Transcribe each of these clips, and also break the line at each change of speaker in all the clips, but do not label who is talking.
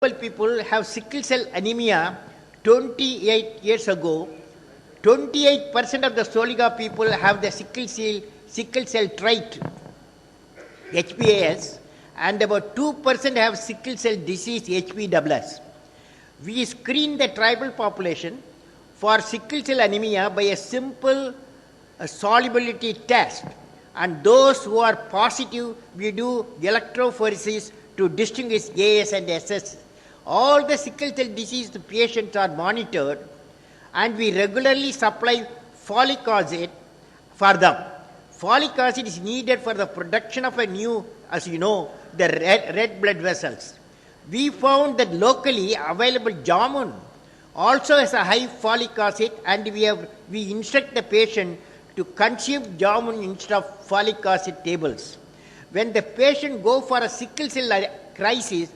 People have sickle cell anemia 28 years ago. 28% of the Soliga people have the sickle cell trait, HBAS, and about 2% have sickle cell disease, HBSS. We screen the tribal population for sickle cell anemia by a simple solubility test, and those who are positive, we do electrophoresis to distinguish AS and SS. All the sickle cell disease patients are monitored, and we regularly supply folic acid for them. Folic acid is needed for the production of a new, as you know, the red blood vessels. We found that locally available jamun also has a high folic acid, and we instruct the patient to consume jamun instead of folic acid tables. When the patient go for a sickle cell crisis,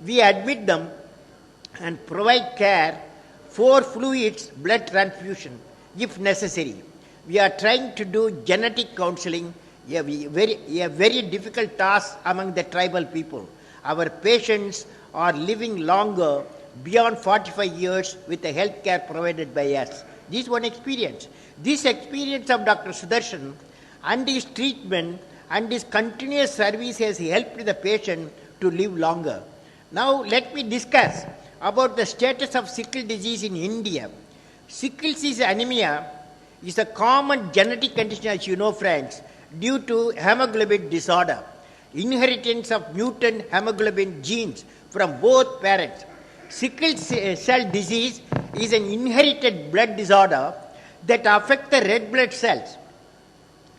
we admit them and provide care for fluids, blood transfusion, if necessary. We are trying to do genetic counseling, a very difficult task among the tribal people. Our patients are living longer beyond 45 years with the health care provided by us. This is one experience. This experience of Dr. Sudarshan and his treatment and his continuous service has helped the patient to live longer. Now let me discuss about the status of sickle disease in India. Sickle cell anemia is a common genetic condition, as you know, friends, due to hemoglobin disorder, inheritance of mutant hemoglobin genes from both parents. Sickle cell disease is an inherited blood disorder that affects the red blood cells.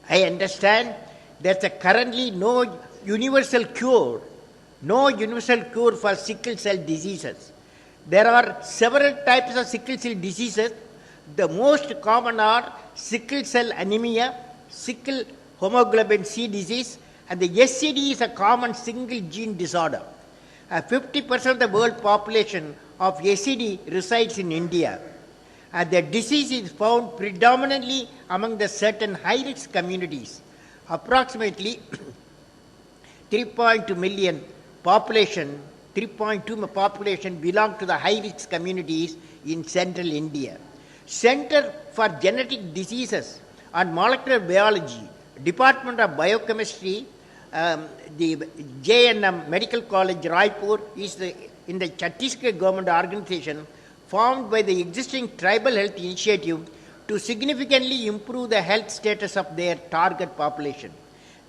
I understand there's currently no universal cure for sickle cell diseases. There are several types of sickle cell diseases. The most common are sickle cell anemia, sickle hemoglobin C disease, and the SCD is a common single gene disorder. 50% of the world population of SCD resides in India. The disease is found predominantly among the certain high-risk communities. Approximately 3.2 million population belong to the high-risk communities in central India. Center for Genetic Diseases and Molecular Biology, Department of Biochemistry, the J.N.M. Medical College, Raipur, is in the Chhattisgarh government organization formed by the existing tribal health initiative to significantly improve the health status of their target population.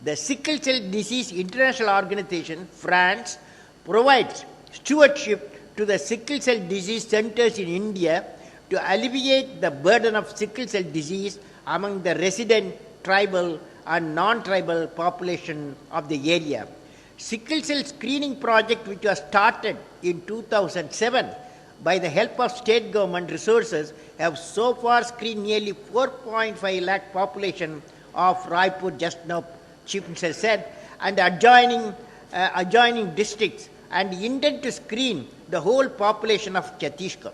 The Sickle Cell Disease International Organization, France, provides stewardship to the sickle cell disease centers in India to alleviate the burden of sickle cell disease among the resident tribal and non-tribal population of the area. Sickle cell screening project, which was started in 2007 by the help of state government resources, have so far screened nearly 4.5 lakh population of Raipur, just now Chief Minister said, and adjoining districts, and intend to screen the whole population of Chhattisgarh.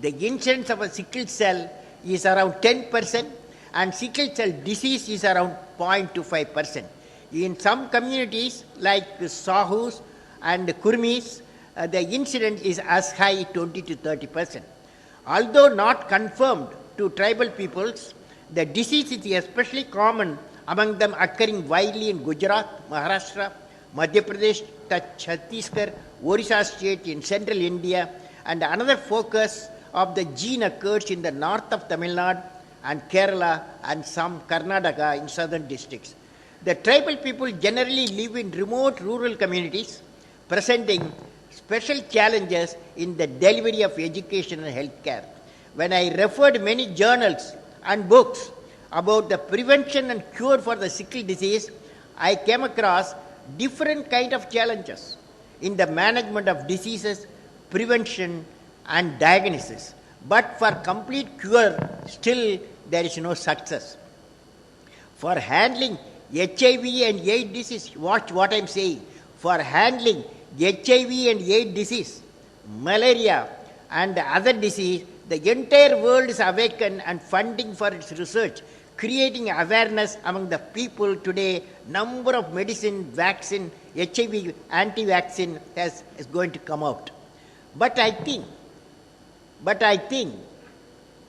The incidence of a sickle cell is around 10%, and sickle cell disease is around 0.25%. In some communities like Sahus and Kurmis, the incidence is as high 20 to 30%. Although not confirmed to tribal peoples, the disease is especially common among them, occurring widely in Gujarat, Maharashtra, Madhya Pradesh, Chhattisgarh, Orissa state in central India, and another focus of the gene occurs in the north of Tamil Nadu and Kerala and some Karnataka in southern districts. The tribal people generally live in remote rural communities, presenting special challenges in the delivery of education and health care. When I referred many journals and books about the prevention and cure for the sickle disease, I came across different kind of challenges in the management of diseases, prevention and diagnosis. But for complete cure, still there is no success. For handling HIV and AIDS disease, watch what I am saying. For handling HIV and AIDS disease, malaria and other disease, the entire world is awakened and funding for its research creating awareness among the people today. Number of medicine, vaccine, HIV anti-vaccine is going to come out. But I think,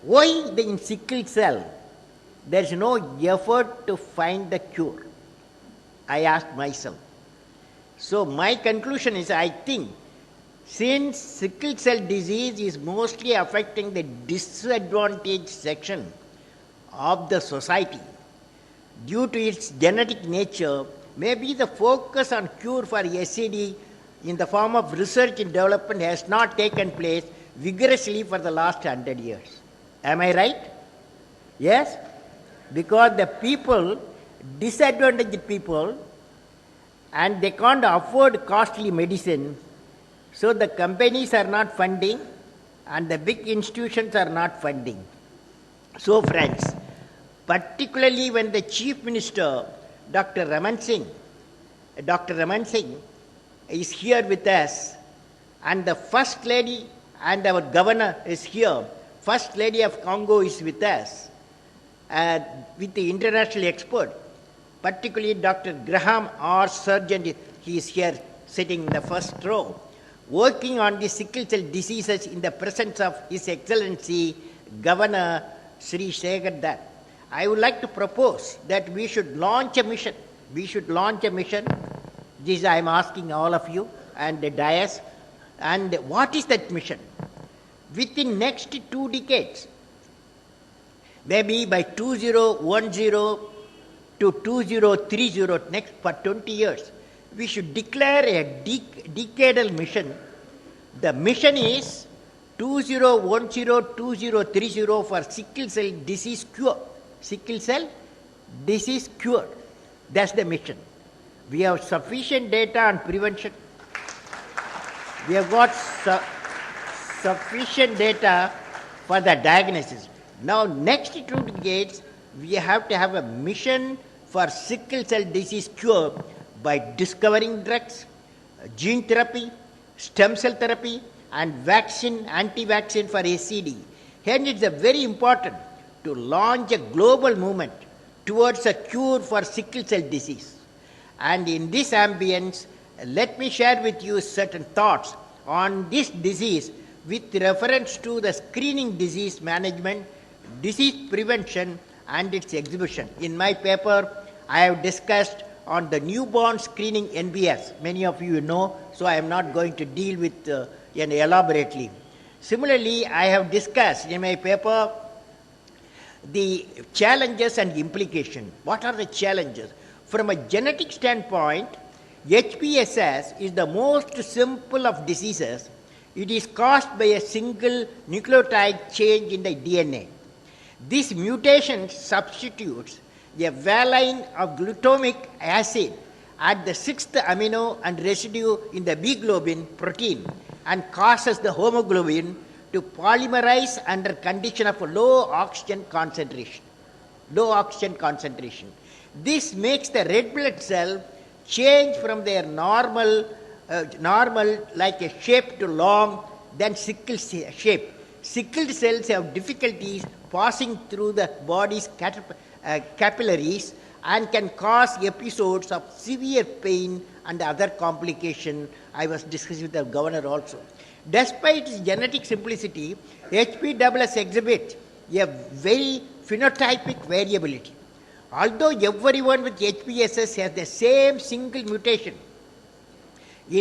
why in sickle cell there is no effort to find the cure? I asked myself. So my conclusion is, I think, since sickle cell disease is mostly affecting the disadvantaged section of the society due to its genetic nature, maybe the focus on cure for SCD in the form of research and development has not taken place vigorously for the last 100 years. Am I right? Yes? Because the people, disadvantaged people, and they can't afford costly medicine, so the companies are not funding and the big institutions are not funding. So friends, particularly when the Chief Minister, Dr. Raman Singh is here with us, and the First Lady and our Governor is here, First Lady of Congo is with us, with the international expert, particularly Dr. Graham R. Surgeon, he is here sitting in the first row, working on the sickle cell diseases in the presence of His Excellency Governor Sri Shekhar Dutt. I would like to propose that we should launch a mission. This I am asking all of you and the dais. And what is that mission? Within next 2 decades, maybe by 2010 to 2030, next for 20 years, we should declare a decadal mission. The mission is 2010-2030 for sickle cell disease cure. Sickle cell disease cure. That's the mission. We have sufficient data on prevention. We have got sufficient data for the diagnosis. Now, next 2 decades, we have to have a mission for sickle cell disease cure by discovering drugs, gene therapy, stem cell therapy, and vaccine, anti-vaccine for SCD. Hence, it's very important to launch a global movement towards a cure for sickle cell disease. And in this ambience, let me share with you certain thoughts on this disease with reference to the screening disease management, disease prevention, and its exhibition. In my paper, I have discussed on the newborn screening NBS. Many of you know, so I am not going to deal with elaborately. Similarly, I have discussed in my paper the challenges and implication. What are the challenges? From a genetic standpoint, HPSS is the most simple of diseases. It is caused by a single nucleotide change in the DNA. This mutation substitutes a valine of glutamic acid at the 6th amino and residue in the B globin protein and causes the hemoglobin to polymerize under condition of a low oxygen concentration. This makes the red blood cell change from their normal like a shape to long, then sickle shape. Sickled cells have difficulties passing through the body's capillaries and can cause episodes of severe pain and other complications. I was discussing with the governor also. Despite its genetic simplicity, HPSS exhibits a very phenotypic variability. Although everyone with HPSS has the same single mutation,